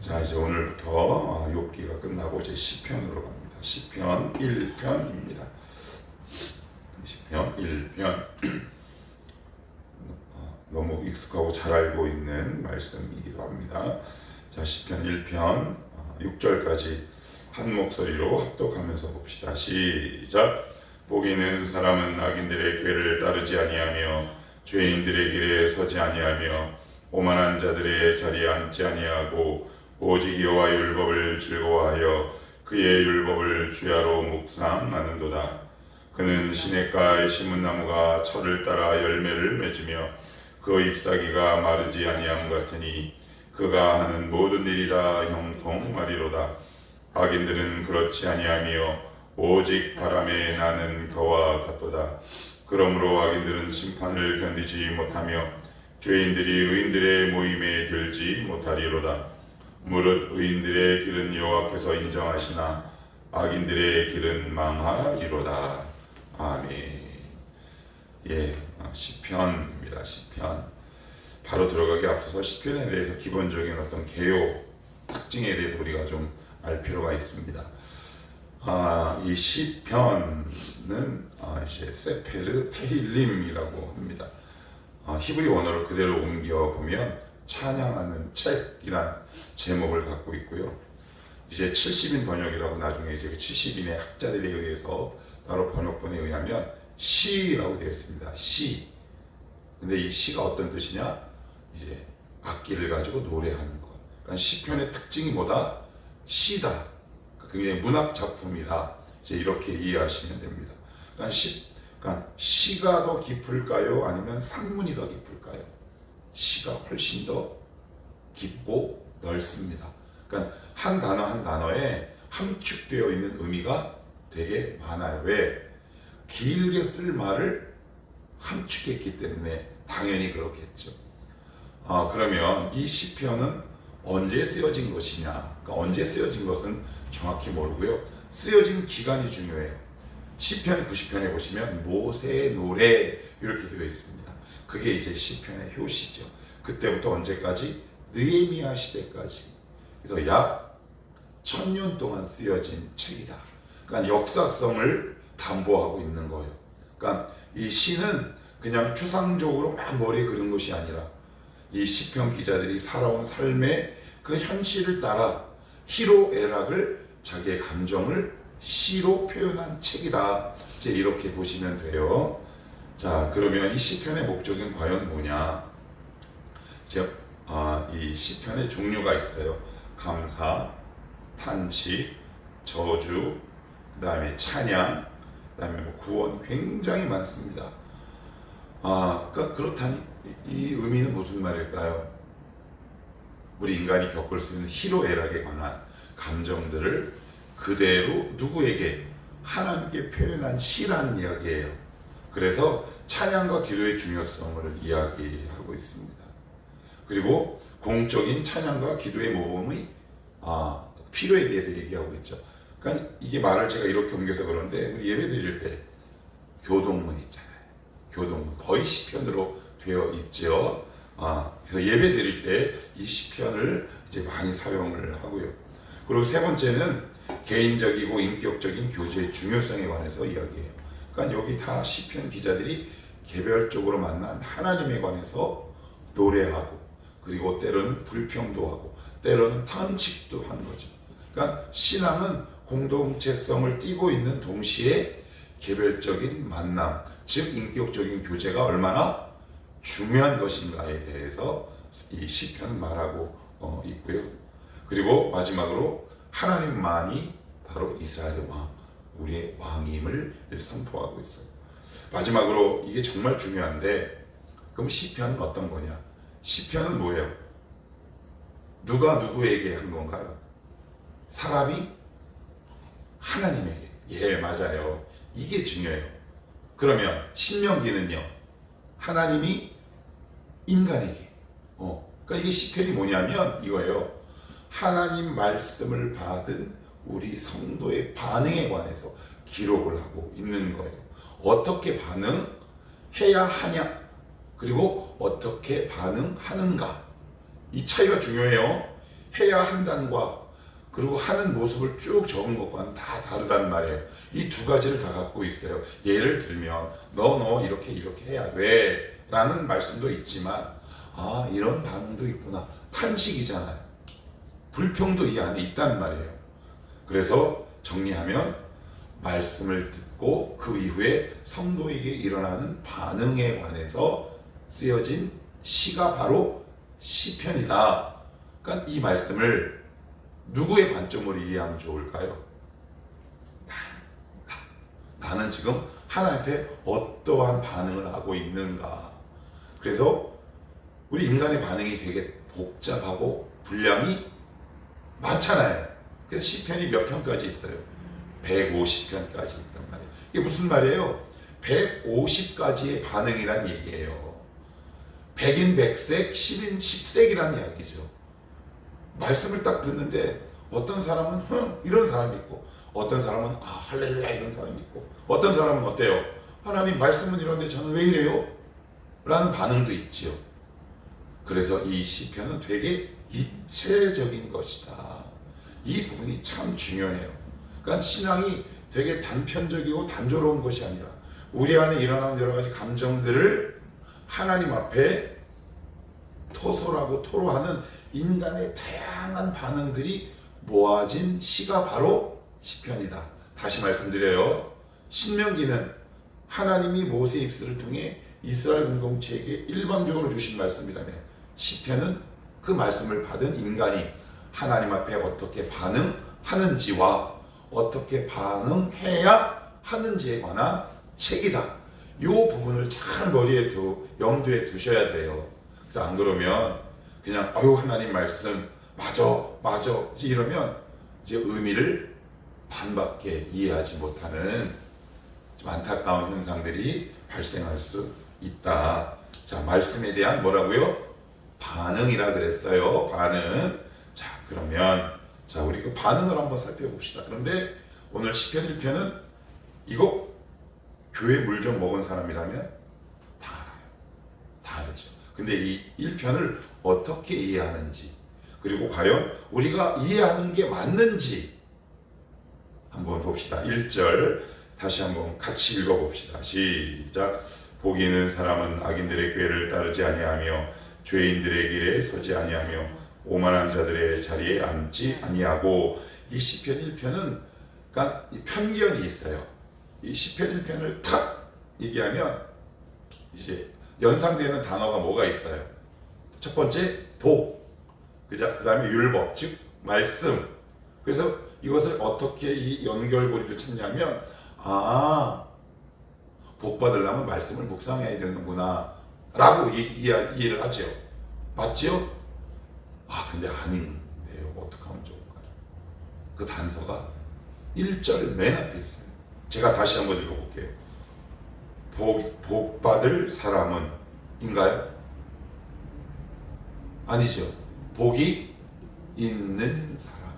자, 이제 오늘부터 욥기가 끝나고 이제 시편으로 갑니다. 시편 1편입니다. 시편 1편. 너무 익숙하고 잘 알고 있는 말씀이기도 합니다. 자, 시편 1편 6절까지 한 목소리로 합독하면서 봅시다. 시작. 복이 있는 사람은 악인들의 꾀를 따르지 아니하며 죄인들의 길에 서지 아니하며 오만한 자들의 자리에 앉지 아니하고 오직 여호와의 율법을 즐거워하여 그의 율법을 주야로 묵상하는도다. 그는 시냇가에 심은 나무가 철을 따라 열매를 맺으며 그 잎사귀가 마르지 아니함 같으니 그가 하는 모든 일이 다 형통하리로다. 악인들은 그렇지 아니하며 오직 바람에 나는 겨와 같도다. 그러므로 악인들은 심판을 견디지 못하며 죄인들이 의인들의 모임에 들지 못하리로다. 무릇 의인들의 길은 여호와께서 인정하시나 악인들의 길은 망하리로다. 아멘. 시편입니다. 시편. 바로 들어가기 앞서서 시편에 대해서 기본적인 어떤 개요 특징에 대해서 우리가 좀 알 필요가 있습니다. 이 시편은 이제 세페르 테힐림이라고 합니다. 히브리 원어를 그대로 옮겨 보면 찬양하는 책이란 제목을 갖고 있고요. 이제 70인 번역이라고 나중에 이제 70인의 학자들에 의해서 따로 번역본에 의하면 시라고 되어 있습니다. 시. 근데 이 시가 어떤 뜻이냐? 이제 악기를 가지고 노래하는 것. 그러니까 시편의 특징이 뭐다? 시다. 굉장히 문학 작품이다. 이제 이렇게 이해하시면 됩니다. 그러니까 시가 더 깊을까요? 아니면 산문이 더 깊을까요? 시가 훨씬 더 깊고 넓습니다. 그러니까 한 단어 한 단어에 함축되어 있는 의미가 되게 많아요. 왜? 길게 쓸 말을 함축했기 때문에 당연히 그렇겠죠. 그러면 이 시편은 언제 쓰여진 것이냐? 그러니까 언제 쓰여진 것은 정확히 모르고요. 쓰여진 기간이 중요해요. 시편 90편에 보시면 모세의 노래 이렇게 되어 있습니다. 그게 이제 시편의 효시죠. 그때부터 언제까지? 느헤미야 시대까지. 그래서 약 1000년 동안 쓰여진 책이다. 그러니까 역사성을 담보하고 있는 거예요. 그러니까 이 시는 그냥 추상적으로 막 머리에 그린 것이 아니라 이 시편 기자들이 살아온 삶의 그 현실을 따라 희로애락을 자기의 감정을 시로 표현한 책이다. 이제 이렇게 보시면 돼요. 자, 그러면 이 시편의 목적은 과연 뭐냐? 이 시편의 종류가 있어요. 감사, 탄식, 저주, 그 다음에 찬양, 그 다음에 구원, 굉장히 많습니다. 그러니까 그렇다니 이 의미는 무슨 말일까요? 우리 인간이 겪을 수 있는 희로애락에 관한 감정들을 그대로 누구에게? 하나님께 표현한 시라는 이야기예요. 그래서 찬양과 기도의 중요성을 이야기하고 있습니다. 그리고 공적인 찬양과 기도의 모범의 필요에 대해서 얘기하고 있죠. 그러니까 이게 말을 제가 이렇게 옮겨서 그러는데 우리 예배 드릴 때 교동문 있잖아요. 교동문 거의 시편으로 되어 있죠. 그래서 예배 드릴 때 이 시편을 이제 많이 사용을 하고요. 그리고 세 번째는 개인적이고 인격적인 교제의 중요성에 관해서 이야기해요. 그러니까 여기 다 시편 기자들이 개별적으로 만난 하나님에 관해서 노래하고, 그리고 때로는 불평도 하고, 때로는 탄식도 한 거죠. 그러니까 신앙은 공동체성을 띠고 있는 동시에 개별적인 만남, 즉 인격적인 교제가 얼마나 중요한 것인가에 대해서 이 시편은 말하고 있고요. 그리고 마지막으로 하나님만이 바로 이스라엘의 왕, 우리의 왕임을 선포하고 있어요. 마지막으로 이게 정말 중요한데, 그럼 시편은 어떤 거냐? 시편은 뭐예요? 누가 누구에게 한 건가요? 사람이 하나님에게. 맞아요. 이게 중요해요. 그러면 신명기는요, 하나님이 인간에게. 그러니까 이게 시편이 뭐냐면 이거예요. 하나님 말씀을 받은 우리 성도의 반응에 관해서 기록을 하고 있는 거예요. 어떻게 반응해야 하냐, 그리고 어떻게 반응하는가, 이 차이가 중요해요. 해야 한다는과 그리고 하는 모습을 쭉 적은 것과는 다 다르단 말이에요. 이 두 가지를 다 갖고 있어요. 예를 들면 너 이렇게 해야 돼 라는 말씀도 있지만 이런 반응도 있구나. 탄식이잖아요. 불평도 이 안에 있단 말이에요. 그래서 정리하면 말씀을 듣고 그 이후에 성도에게 일어나는 반응에 관해서 쓰여진 시가 바로 시편이다. 그러니까 이 말씀을 누구의 관점으로 이해하면 좋을까요? 나는 지금 하나님 앞에 어떠한 반응을 하고 있는가. 그래서 우리 인간의 반응이 되게 복잡하고 분량이 많잖아요. 그래서 시편이 몇 편까지 있어요? 150편까지 있단 말이에요. 이게 무슨 말이에요? 150가지의 반응이란 얘기예요. 100인 100색, 10인 10색이란 이야기죠. 말씀을 딱 듣는데 어떤 사람은 이런 사람이 있고 어떤 사람은 할렐루야 이런 사람이 있고 어떤 사람은 어때요? 하나님 말씀은 이런데 저는 왜 이래요? 라는 반응도 있지요. 그래서 이 시편은 되게 입체적인 것이다. 이 부분이 참 중요해요. 그러니까 신앙이 되게 단편적이고 단조로운 것이 아니라 우리 안에 일어나는 여러 가지 감정들을 하나님 앞에 토설하고 토로하는 인간의 다양한 반응들이 모아진 시가 바로 시편이다. 다시 말씀드려요. 신명기는 하나님이 모세 입술을 통해 이스라엘 공동체에게 일방적으로 주신 말씀이라며 시편은 그 말씀을 받은 인간이 하나님 앞에 어떻게 반응하는지와 어떻게 반응해야 하는지에 관한 책이다. 이 부분을 잘 염두에 두셔야 돼요. 그래서 안 그러면 그냥 하나님 말씀 맞아 이러면 이제 의미를 반밖에 이해하지 못하는 좀 안타까운 현상들이 발생할 수 있다. 자, 말씀에 대한 뭐라고요? 반응이라 그랬어요. 반응. 자, 그러면 우리 그 반응을 한번 살펴봅시다. 그런데 오늘 시편 1편은 이거 교회 물 좀 먹은 사람이라면 다 알아요. 다 알죠. 근데 이 1편을 어떻게 이해하는지 그리고 과연 우리가 이해하는 게 맞는지 한번 봅시다. 1절 다시 한번 같이 읽어봅시다. 시작. 복이 있는 사람은 악인들의 꾀를 따르지 아니하며 죄인들의 길에 서지 아니하며 오만한 자들의 자리에 앉지 아니하고. 이 시편 1편은 그러니까 이 편견이 있어요. 이 시편 1편을 탁 얘기하면 이제 연상되는 단어가 뭐가 있어요? 첫 번째 복, 그 다음에 율법, 즉 말씀. 그래서 이것을 어떻게 이 연결고리를 찾냐면 복 받으려면 말씀을 묵상해야 되는구나 라고 이해를 하죠. 맞죠? 근데 아닌데요. 어떻게 하면 좋을까요? 그 단서가 1절 맨 앞에 있어요. 제가 다시 한번 읽어볼게요. 복 받을 사람은 인가요? 아니죠. 복이 있는 사람.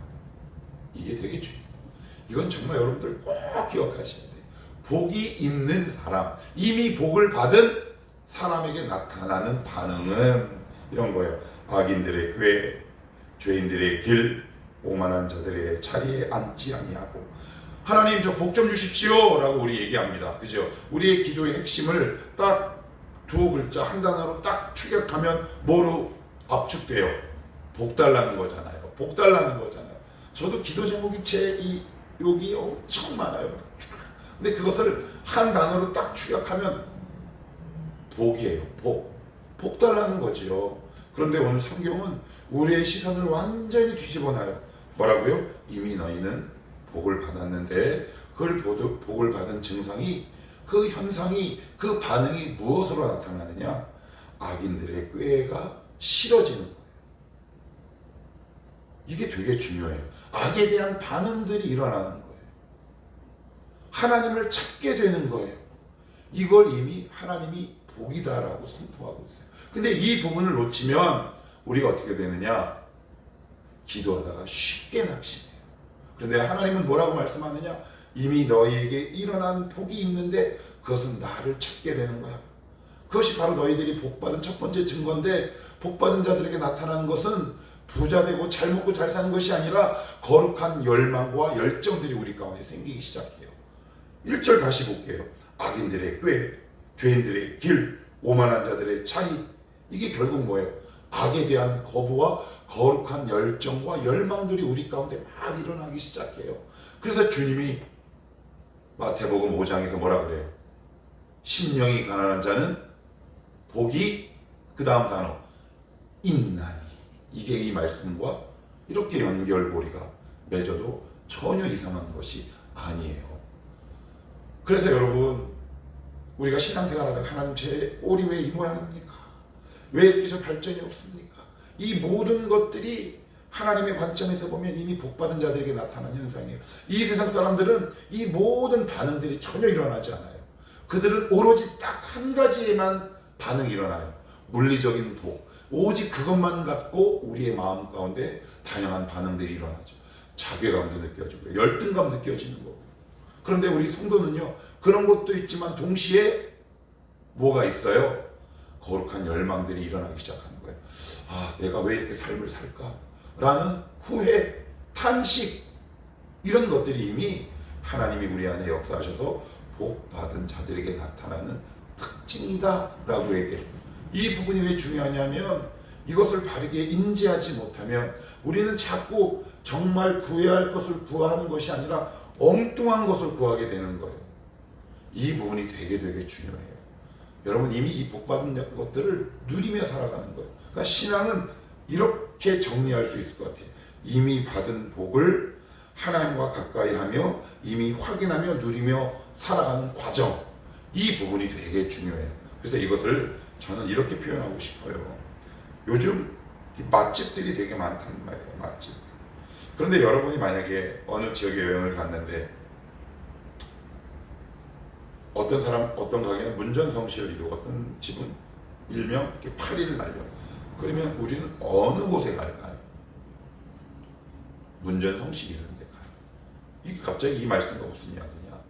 이게 되게 중요해요. 이건 정말 여러분들 꼭 기억하셔야 돼요. 복이 있는 사람. 이미 복을 받은 사람에게 나타나는 반응은 이런 거예요. 악인들의 꾀, 죄인들의 길, 오만한 자들의 자리에 앉지 아니하고. 하나님 저 복 좀 주십시오 라고 우리 얘기합니다. 그죠? 우리의 기도의 핵심을 딱 두 글자 한 단어로 딱 축약하면 뭐로 압축돼요? 복 달라는 거잖아요. 복 달라는 거잖아요. 저도 기도 제목이 여기 엄청 많아요. 근데 그것을 한 단어로 딱 축약하면 복이에요. 복 달라는 거지요. 그런데 오늘 성경은 우리의 시선을 완전히 뒤집어놔요. 뭐라고요? 이미 너희는 복을 받았는데 그걸 복을 받은 증상이 그 현상이 그 반응이 무엇으로 나타나느냐? 악인들의 꾀가 싫어지는 거예요. 이게 되게 중요해요. 악에 대한 반응들이 일어나는 거예요. 하나님을 찾게 되는 거예요. 이걸 이미 하나님이 복이다라고 선포하고 있어요. 근데 이 부분을 놓치면 우리가 어떻게 되느냐? 기도하다가 쉽게 낙심해요. 그런데 하나님은 뭐라고 말씀하느냐? 이미 너희에게 일어난 복이 있는데 그것은 나를 찾게 되는 거야. 그것이 바로 너희들이 복받은 첫 번째 증거인데 복받은 자들에게 나타나는 것은 부자 되고 잘 먹고 잘 사는 것이 아니라 거룩한 열망과 열정들이 우리 가운데 생기기 시작해요. 1절 다시 볼게요. 악인들의 꾀, 죄인들의 길, 오만한 자들의 자리. 이게 결국 뭐예요? 악에 대한 거부와 거룩한 열정과 열망들이 우리 가운데 막 일어나기 시작해요. 그래서 주님이 마태복음 5장에서 뭐라 그래요? 심령이 가난한 자는 복이, 그 다음 단어 있나니. 이게 이 말씀과 이렇게 연결고리가 맺어도 전혀 이상한 것이 아니에요. 그래서 여러분, 우리가 신앙생활하다가 하나님 제 꼴이 왜 이 모양입니까? 왜 이렇게 저 발전이 없습니까? 이 모든 것들이 하나님의 관점에서 보면 이미 복받은 자들에게 나타난 현상이에요. 이 세상 사람들은 이 모든 반응들이 전혀 일어나지 않아요. 그들은 오로지 딱 한 가지에만 반응이 일어나요. 물리적인 복. 오직 그것만 갖고 우리의 마음 가운데 다양한 반응들이 일어나죠. 자괴감도 느껴지고 열등감 느껴지는 거고. 그런데 우리 성도는요, 그런 것도 있지만 동시에 뭐가 있어요? 거룩한 열망들이 일어나기 시작하는 거예요. 아, 내가 왜 이렇게 삶을 살까? 라는 후회, 탄식, 이런 것들이 이미 하나님이 우리 안에 역사하셔서 복받은 자들에게 나타나는 특징이다 라고 얘기해요. 이 부분이 왜 중요하냐면 이것을 바르게 인지하지 못하면 우리는 자꾸 정말 구해야 할 것을 구하는 것이 아니라 엉뚱한 것을 구하게 되는 거예요. 이 부분이 되게 중요해요. 여러분, 이미 이 복받은 것들을 누리며 살아가는 거예요. 그러니까 신앙은 이렇게 정리할 수 있을 것 같아요. 이미 받은 복을 하나님과 가까이 하며 이미 확인하며 누리며 살아가는 과정, 이 부분이 되게 중요해요. 그래서 이것을 저는 이렇게 표현하고 싶어요. 요즘 맛집들이 되게 많단 말이에요. 맛집. 그런데 여러분이 만약에 어느 지역에 여행을 갔는데 어떤 사람, 어떤 가게는 문전성시를 이루고 어떤 집은 일명 이렇게 파리를 날려. 그러면 우리는 어느 곳에 갈까요? 문전성시 이런 데 가요. 이게 갑자기 이 말씀과 무슨 이야기냐?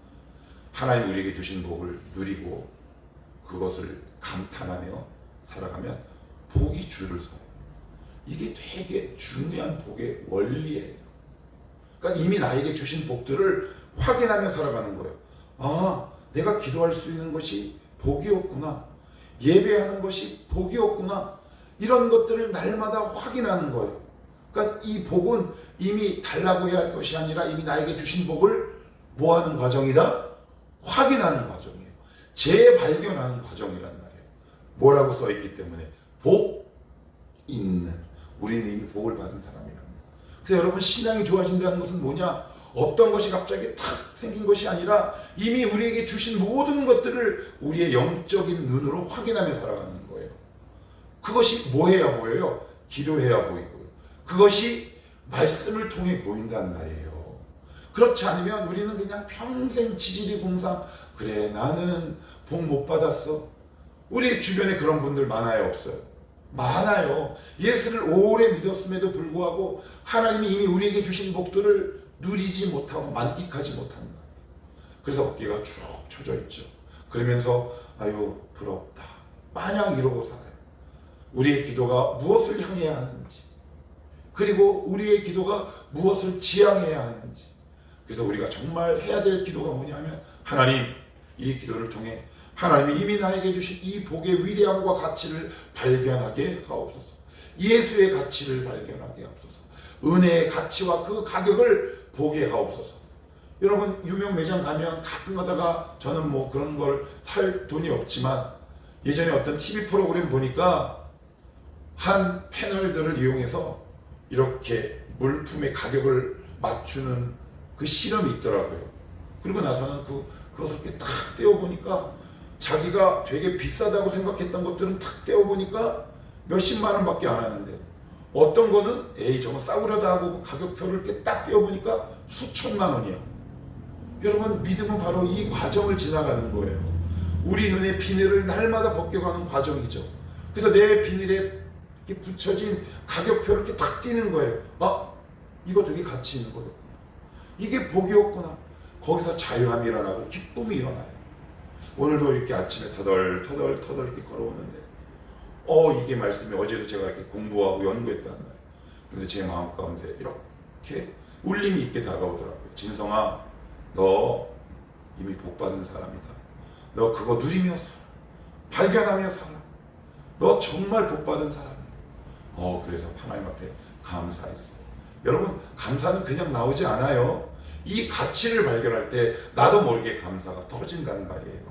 하나님 우리에게 주신 복을 누리고 그것을 감탄하며 살아가면 복이 줄을 서요. 이게 되게 중요한 복의 원리예요. 그러니까 이미 나에게 주신 복들을 확인하며 살아가는 거예요. 아, 내가 기도할 수 있는 것이 복이었구나. 예배하는 것이 복이었구나. 이런 것들을 날마다 확인하는 거예요. 그러니까 이 복은 이미 달라고 해야 할 것이 아니라 이미 나에게 주신 복을 뭐하는 과정이다? 확인하는 과정이에요. 재발견하는 과정이란 말이에요. 뭐라고 써있기 때문에 복 있는, 우리는 이미 복을 받은 사람이랍니다. 그래서 여러분, 신앙이 좋아진다는 것은 뭐냐? 없던 것이 갑자기 탁 생긴 것이 아니라 이미 우리에게 주신 모든 것들을 우리의 영적인 눈으로 확인하며 살아가는 거예요. 그것이 뭐 해야 보여요? 기도해야 보이고요. 그것이 말씀을 통해 보인단 말이에요. 그렇지 않으면 우리는 그냥 평생 지지리공상, 그래 나는 복 못 받았어. 우리 주변에 그런 분들 많아요, 없어요? 많아요. 예수를 오래 믿었음에도 불구하고 하나님이 이미 우리에게 주신 복들을 누리지 못하고 만끽하지 못하는 거예요. 그래서 어깨가 쭉 쳐져 있죠. 그러면서 아유 부럽다 마냥 이러고 살아요. 우리의 기도가 무엇을 향해야 하는지, 그리고 우리의 기도가 무엇을 지향해야 하는지. 그래서 우리가 정말 해야 될 기도가 뭐냐면, 하나님, 이 기도를 통해 하나님이 이미 나에게 주신 이 복의 위대함과 가치를 발견하게 하옵소서. 예수의 가치를 발견하게 하옵소서. 은혜의 가치와 그 가격을 보게 하옵소서. 여러분, 유명 매장 가면 가끔 가다가, 저는 뭐 그런 걸 살 돈이 없지만 예전에 어떤 TV 프로그램 보니까 한 패널들을 이용해서 이렇게 물품의 가격을 맞추는 그 실험이 있더라고요. 그리고 나서는 그것을 이렇게 탁 떼어보니까 자기가 되게 비싸다고 생각했던 것들은 탁 떼어보니까 몇십만 원밖에 안 하는데, 어떤 거는 에이 저거 싸구려다 하고 가격표를 이렇게 딱 떼어보니까 수천만 원이야. 여러분, 믿음은 바로 이 과정을 지나가는 거예요. 우리 눈의 비늘을 날마다 벗겨가는 과정이죠. 그래서 내 비늘에 이렇게 붙여진 가격표를 이렇게 탁 띄는 거예요. 아, 이거 되게 가치 있는 거였구나. 이게 복이었구나. 거기서 자유함이 일어나고 기쁨이 일어나요. 오늘도 이렇게 아침에 터덜 이렇게 걸어오는데 이게 말씀이, 어제도 제가 이렇게 공부하고 연구했단 말이에요. 근데 제 마음 가운데 이렇게 울림이 있게 다가오더라고요. 진성아, 너 이미 복받은 사람이다. 너 그거 누리며 살아. 발견하며 살아. 너 정말 복받은 사람이야. 그래서 하나님 앞에 감사했어요. 여러분, 감사는 그냥 나오지 않아요. 이 가치를 발견할 때 나도 모르게 감사가 터진다는 말이에요.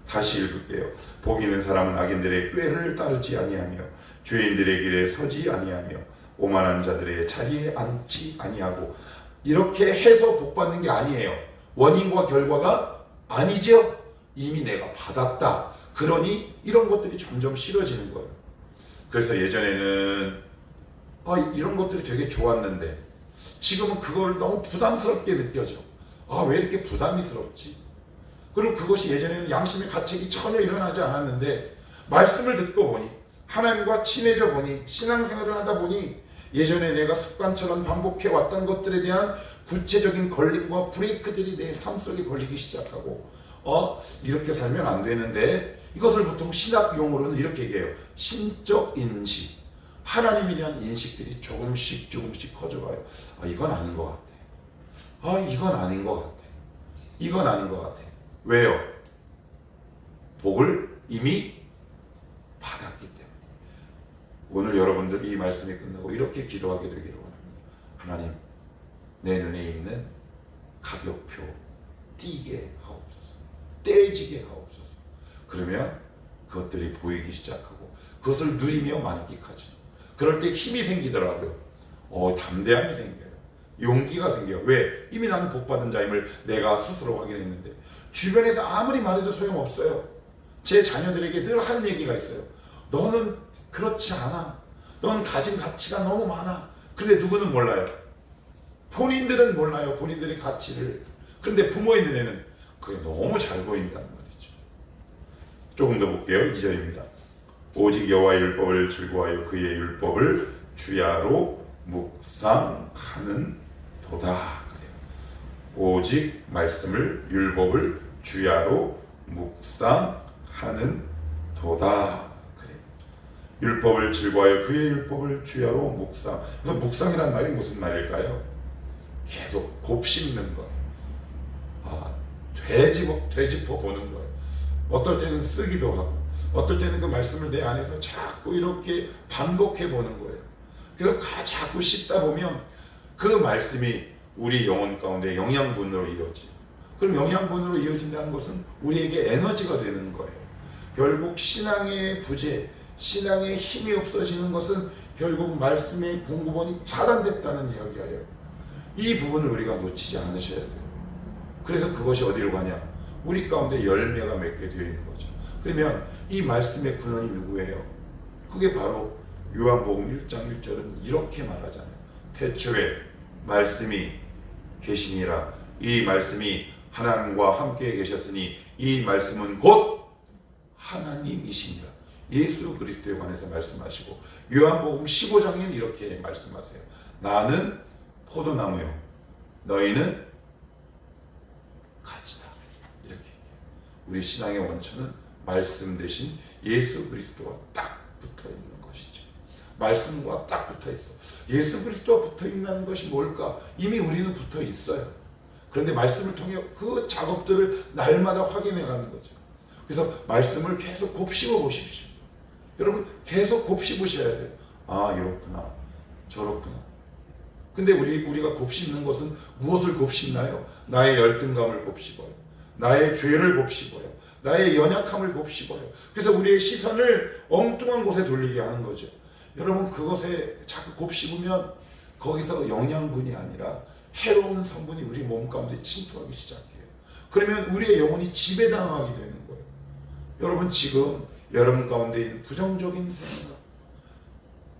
다시 읽을게요. 복 있는 사람은 악인들의 꾀를 따르지 아니하며 죄인들의 길에 서지 아니하며 오만한 자들의 자리에 앉지 아니하고. 이렇게 해서 복받는 게 아니에요. 원인과 결과가 아니죠. 이미 내가 받았다. 그러니 이런 것들이 점점 싫어지는 거예요. 그래서 예전에는 이런 것들이 되게 좋았는데 지금은 그걸 너무 부담스럽게 느껴져. 왜 이렇게 부담스럽지? 그리고 그것이 예전에는 양심의 가책이 전혀 일어나지 않았는데 말씀을 듣고 보니, 하나님과 친해져 보니, 신앙생활을 하다 보니 예전에 내가 습관처럼 반복해 왔던 것들에 대한 구체적인 걸림과 브레이크들이 내 삶 속에 걸리기 시작하고, 이렇게 살면 안 되는데, 이것을 보통 신학 용어로는 이렇게 얘기해요. 신적 인식. 하나님에 대한 인식들이 조금씩 커져가요. 이건 아닌 것 같아. 이건 아닌 것 같아. 이건 아닌 것 같아. 왜요? 복을 이미 받았기 때문에. 오늘 여러분들 이 말씀이 끝나고 이렇게 기도하게 되기를 원합니다. 하나님, 내 눈에 있는 가격표 띄게 하옵소서. 떼지게 하옵소서. 그러면 그것들이 보이기 시작하고 그것을 누리며 만끽하죠. 그럴 때 힘이 생기더라고요. 담대함이 생겨요. 용기가 생겨요. 왜? 이미 나는 복받은 자임을 내가 스스로 확인했는데 주변에서 아무리 말해도 소용없어요. 제 자녀들에게 늘 하는 얘기가 있어요. 너는 그렇지 않아. 넌 가진 가치가 너무 많아. 그런데 누구는 몰라요. 본인들은 몰라요. 본인들의 가치를. 그런데 부모의 눈에는 그게 너무 잘 보인다는 말이죠. 조금 더 볼게요. 2절입니다. 오직 여호와의 율법을 즐거워하여 그의 율법을 주야로 묵상하는 도다. 그래요. 오직 말씀을, 율법을 주야로 묵상하는 도다. 그래요. 율법을 즐거워하여 그의 율법을 주야로 묵상. 그래서 묵상이란 말이 무슨 말일까요? 계속 곱씹는 거예요. 되짚어 보는 거예요. 어떨 때는 쓰기도 하고, 어떨 때는 그 말씀을 내 안에서 자꾸 이렇게 반복해 보는 거예요. 그래서 자꾸 씹다 보면 그 말씀이 우리 영혼 가운데 영양분으로 이어지고, 그럼 영양분으로 이어진다는 것은 우리에게 에너지가 되는 거예요. 결국 신앙의 부재, 신앙의 힘이 없어지는 것은 결국 말씀의 공급원이 차단됐다는 이야기예요. 이 부분을 우리가 놓치지 않으셔야 돼요. 그래서 그것이 어디로 가냐? 우리 가운데 열매가 맺게 되어 있는 거죠. 그러면 이 말씀의 근원이 누구예요? 그게 바로 요한복음 1장 1절은 이렇게 말하잖아요. 태초에 말씀이 계시니라. 이 말씀이 하나님과 함께 계셨으니 이 말씀은 곧 하나님이시니라. 예수 그리스도에 관해서 말씀하시고, 요한복음 15장에는 이렇게 말씀하세요. 나는 포도나무요, 너희는 가지다. 이렇게 얘기해요. 우리 신앙의 원천은 말씀 대신 예수 그리스도와 딱 붙어 있는 것이죠. 말씀과 딱 붙어 있어. 예수 그리스도와 붙어 있는 것이 뭘까? 이미 우리는 붙어 있어요. 그런데 말씀을 통해 그 작업들을 날마다 확인해 가는 거죠. 그래서 말씀을 계속 곱씹어 보십시오. 여러분, 계속 곱씹으셔야 돼요. 이렇구나, 저렇구나. 근데 우리가 곱씹는 것은 무엇을 곱씹나요? 나의 열등감을 곱씹어요. 나의 죄를 곱씹어요. 나의 연약함을 곱씹어요. 그래서 우리의 시선을 엉뚱한 곳에 돌리게 하는 거죠. 여러분, 그것에 자꾸 곱씹으면 거기서 영양분이 아니라 해로운 성분이 우리 몸 가운데 침투하기 시작해요. 그러면 우리의 영혼이 지배당하게 되는 거예요. 여러분, 지금 여러분 가운데 있는 부정적인 생각,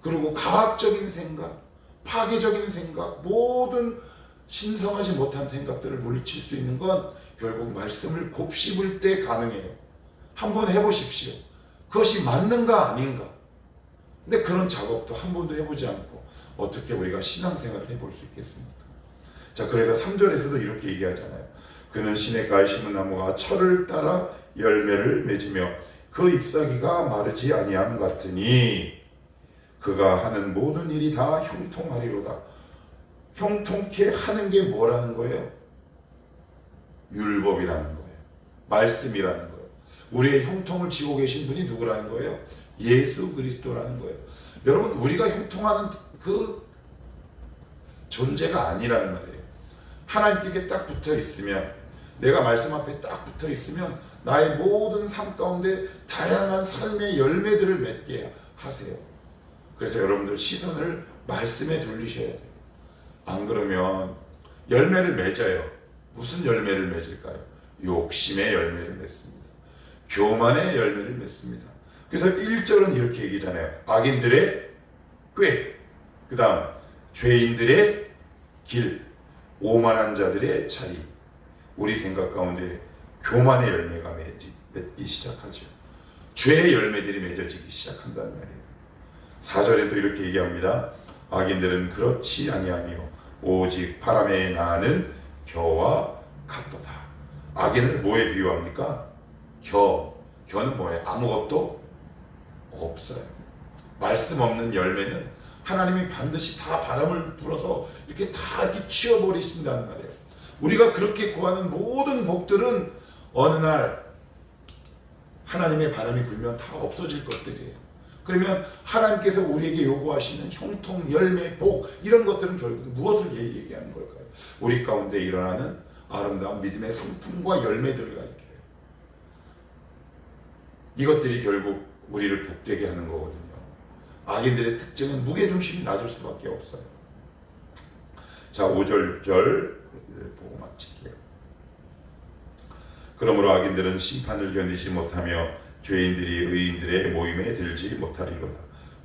그리고 가학적인 생각, 파괴적인 생각, 모든 신성하지 못한 생각들을 물리칠 수 있는 건 결국 말씀을 곱씹을 때 가능해요. 한번 해보십시오. 그것이 맞는가 아닌가. 근데 그런 작업도 한 번도 해보지 않고 어떻게 우리가 신앙생활을 해볼 수 있겠습니까? 자, 그래서 3절에서도 이렇게 얘기하잖아요. 그는 시냇가에 심은 나무가 철을 따라 열매를 맺으며 그 잎사귀가 마르지 아니함 같으니, 그 그가 하는 모든 일이 다 형통하리로다. 형통케 하는 게 뭐라는 거예요? 율법이라는 거예요. 말씀이라는 거예요. 우리의 형통을 쥐고 계신 분이 누구라는 거예요? 예수 그리스도라는 거예요. 여러분, 우리가 형통하는 그 존재가 아니라는 말이에요. 하나님께 딱 붙어 있으면, 내가 말씀 앞에 딱 붙어 있으면 나의 모든 삶 가운데 다양한 삶의 열매들을 맺게 하세요. 그래서 여러분들 시선을 말씀에 돌리셔야 돼요. 안 그러면 열매를 맺어요. 무슨 열매를 맺을까요? 욕심의 열매를 맺습니다. 교만의 열매를 맺습니다. 그래서 1절은 이렇게 얘기잖아요. 악인들의 꾀, 그 다음 죄인들의 길, 오만한 자들의 자리. 우리 생각 가운데 교만의 열매가 맺기 시작하죠. 죄의 열매들이 맺어지기 시작한다는 말이에요. 4절에도 이렇게 얘기합니다. 악인들은 그렇지 아니하며 오직 바람에 나는 겨와 같도다. 악인을 뭐에 비유합니까? 겨는 뭐예요? 아무것도 없어요. 말씀 없는 열매는 하나님이 반드시 다 바람을 불어서 이렇게 다 이렇게 치워버리신다는 말이에요. 우리가 그렇게 구하는 모든 복들은 어느 날 하나님의 바람이 불면 다 없어질 것들이에요. 그러면 하나님께서 우리에게 요구하시는 형통, 열매, 복, 이런 것들은 결국 무엇을 얘기하는 걸까요? 우리 가운데 일어나는 아름다운 믿음의 성품과 열매들을 가리켜요. 이것들이 결국 우리를 복되게 하는 거거든요. 악인들의 특징은 무게중심이 낮을 수밖에 없어요. 자, 5절, 6절 보고 마칠게요. 그러므로 악인들은 심판을 견디지 못하며 죄인들이 의인들의 모임에 들지 못하리로다.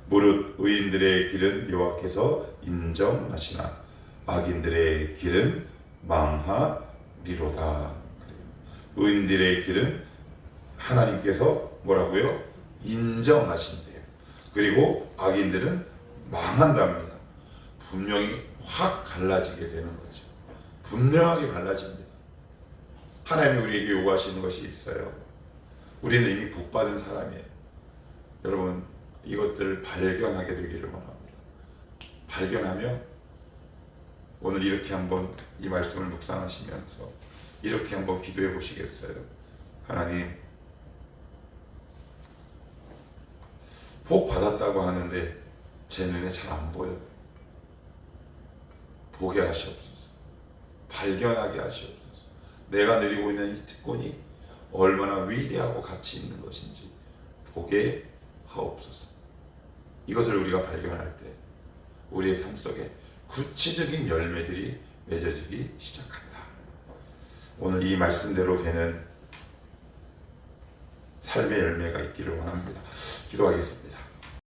무릇 의인들의 길은 여호와께서 인정하시나 악인들의 길은 망하리로다. 의인들의 길은 하나님께서 뭐라고요? 인정하신대요. 그리고 악인들은 망한답니다. 분명히 확 갈라지게 되는 거죠. 분명하게 갈라집니다. 하나님이 우리에게 요구하시는 것이 있어요. 우리는 이미 복받은 사람이에요. 여러분, 이것들을 발견하게 되기를 원합니다. 발견하면 오늘 이렇게 한번 이 말씀을 묵상하시면서 이렇게 한번 기도해 보시겠어요? 하나님, 복 받았다고 하는데 제 눈에 잘 안 보여요. 보게 하시옵소서. 발견하게 하시옵소서. 내가 누리고 있는 이 특권이 얼마나 위대하고 가치 있는 것인지 보게 하옵소서. 이것을 우리가 발견할 때 우리의 삶 속에 구체적인 열매들이 맺어지기 시작한다. 오늘 이 말씀대로 되는 삶의 열매가 있기를 원합니다. 기도하겠습니다.